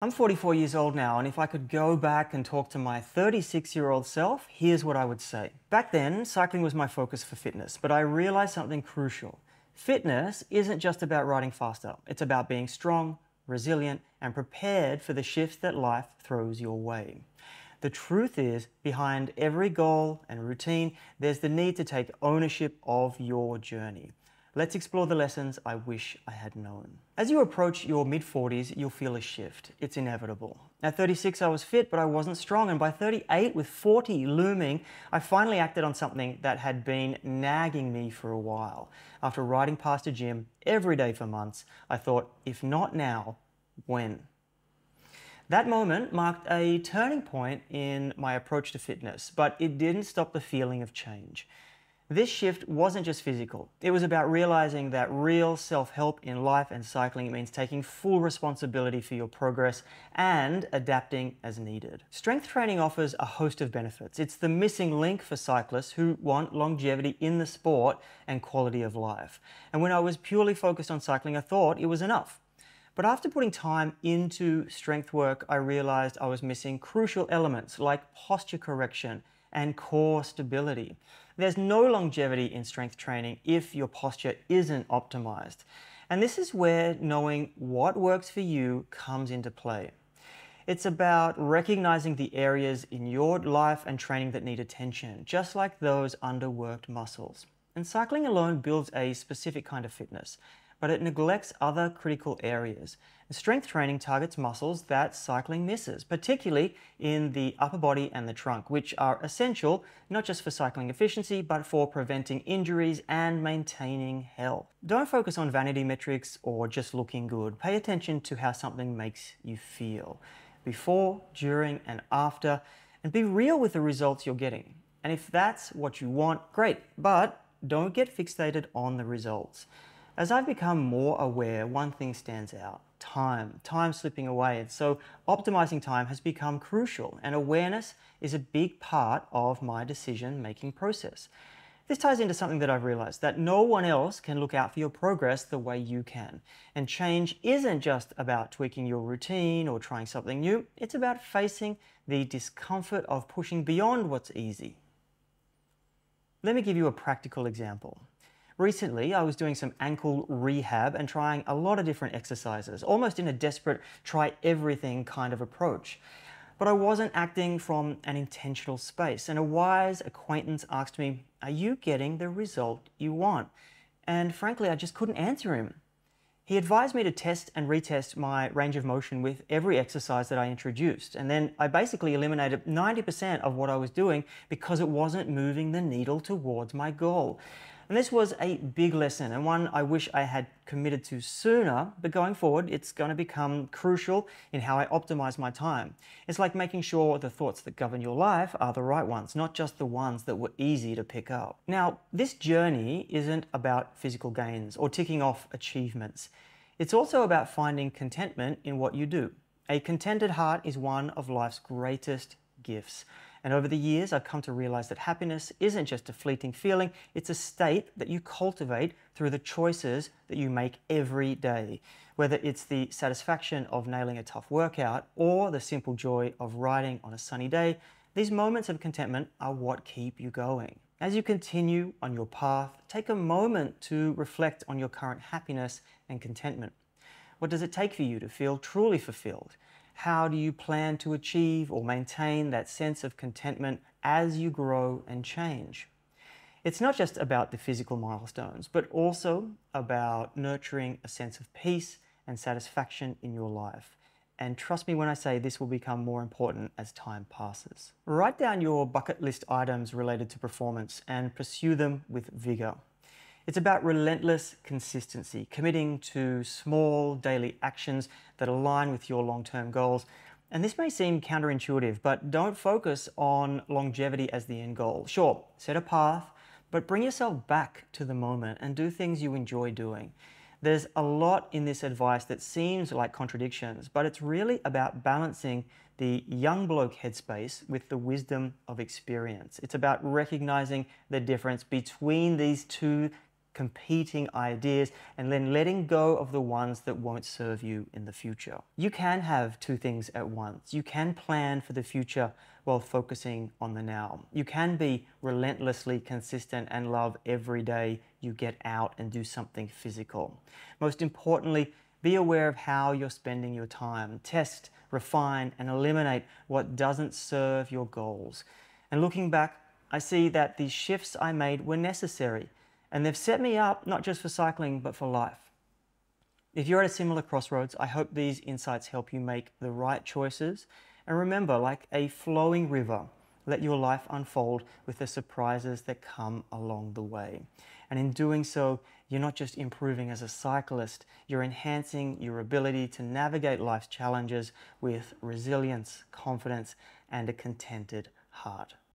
I'm 44 years old now, and if I could go back and talk to my 36-year-old self, here's what I would say. Back then, cycling was my focus for fitness, but I realized something crucial. Fitness isn't just about riding faster. It's about being strong, resilient, and prepared for the shifts that life throws your way. The truth is, behind every goal and routine, there's the need to take ownership of your journey. Let's explore the lessons I wish I had known. As you approach your mid-40s, you'll feel a shift. It's inevitable. At 36, I was fit, but I wasn't strong. And by 38, with 40 looming, I finally acted on something that had been nagging me for a while. After riding past a gym every day for months, I thought, if not now, when? That moment marked a turning point in my approach to fitness, but it didn't stop the feeling of change. This shift wasn't just physical. It was about realizing that real self-help in life and cycling means taking full responsibility for your progress and adapting as needed. Strength training offers a host of benefits. It's the missing link for cyclists who want longevity in the sport and quality of life. And when I was purely focused on cycling, I thought it was enough. But after putting time into strength work, I realized I was missing crucial elements like posture correction and core stability. There's no longevity in strength training if your posture isn't optimized. And this is where knowing what works for you comes into play. It's about recognizing the areas in your life and training that need attention, just like those underworked muscles. And cycling alone builds a specific kind of fitness, but it neglects other critical areas. Strength training targets muscles that cycling misses, particularly in the upper body and the trunk, which are essential not just for cycling efficiency, but for preventing injuries and maintaining health. Don't focus on vanity metrics or just looking good. Pay attention to how something makes you feel, before, during, and after, and be real with the results you're getting. And if that's what you want, great, but don't get fixated on the results. As I've become more aware, one thing stands out: time slipping away. And so optimizing time has become crucial, and awareness is a big part of my decision-making process. This ties into something that I've realized, that no one else can look out for your progress the way you can. And change isn't just about tweaking your routine or trying something new. It's about facing the discomfort of pushing beyond what's easy. Let me give you a practical example. Recently, I was doing some ankle rehab and trying a lot of different exercises, almost in a desperate try everything kind of approach. But I wasn't acting from an intentional space, and a wise acquaintance asked me, "Are you getting the result you want?" And frankly, I just couldn't answer him. He advised me to test and retest my range of motion with every exercise that I introduced. And then I basically eliminated 90% of what I was doing because it wasn't moving the needle towards my goal. And this was a big lesson, and one I wish I had committed to sooner, but going forward, it's going to become crucial in how I optimize my time. It's like making sure the thoughts that govern your life are the right ones, not just the ones that were easy to pick up. Now, this journey isn't about physical gains or ticking off achievements. It's also about finding contentment in what you do. A contented heart is one of life's greatest gifts. And over the years, I've come to realize that happiness isn't just a fleeting feeling, it's a state that you cultivate through the choices that you make every day. Whether it's the satisfaction of nailing a tough workout or the simple joy of riding on a sunny day, these moments of contentment are what keep you going. As you continue on your path, take a moment to reflect on your current happiness and contentment. What does it take for you to feel truly fulfilled? How do you plan to achieve or maintain that sense of contentment as you grow and change? It's not just about the physical milestones, but also about nurturing a sense of peace and satisfaction in your life. And trust me when I say this will become more important as time passes. Write down your bucket list items related to performance and pursue them with vigor. It's about relentless consistency, committing to small daily actions that align with your long-term goals. And this may seem counterintuitive, but don't focus on longevity as the end goal. Sure, set a path, but bring yourself back to the moment and do things you enjoy doing. There's a lot in this advice that seems like contradictions, but it's really about balancing the young bloke headspace with the wisdom of experience. It's about recognizing the difference between these two competing ideas, and then letting go of the ones that won't serve you in the future. You can have two things at once. You can plan for the future while focusing on the now. You can be relentlessly consistent and love every day you get out and do something physical. Most importantly, be aware of how you're spending your time. Test, refine, and eliminate what doesn't serve your goals. And looking back, I see that these shifts I made were necessary, and they've set me up not just for cycling, but for life. If you're at a similar crossroads, I hope these insights help you make the right choices. And remember, like a flowing river, let your life unfold with the surprises that come along the way. And in doing so, you're not just improving as a cyclist, you're enhancing your ability to navigate life's challenges with resilience, confidence, and a contented heart.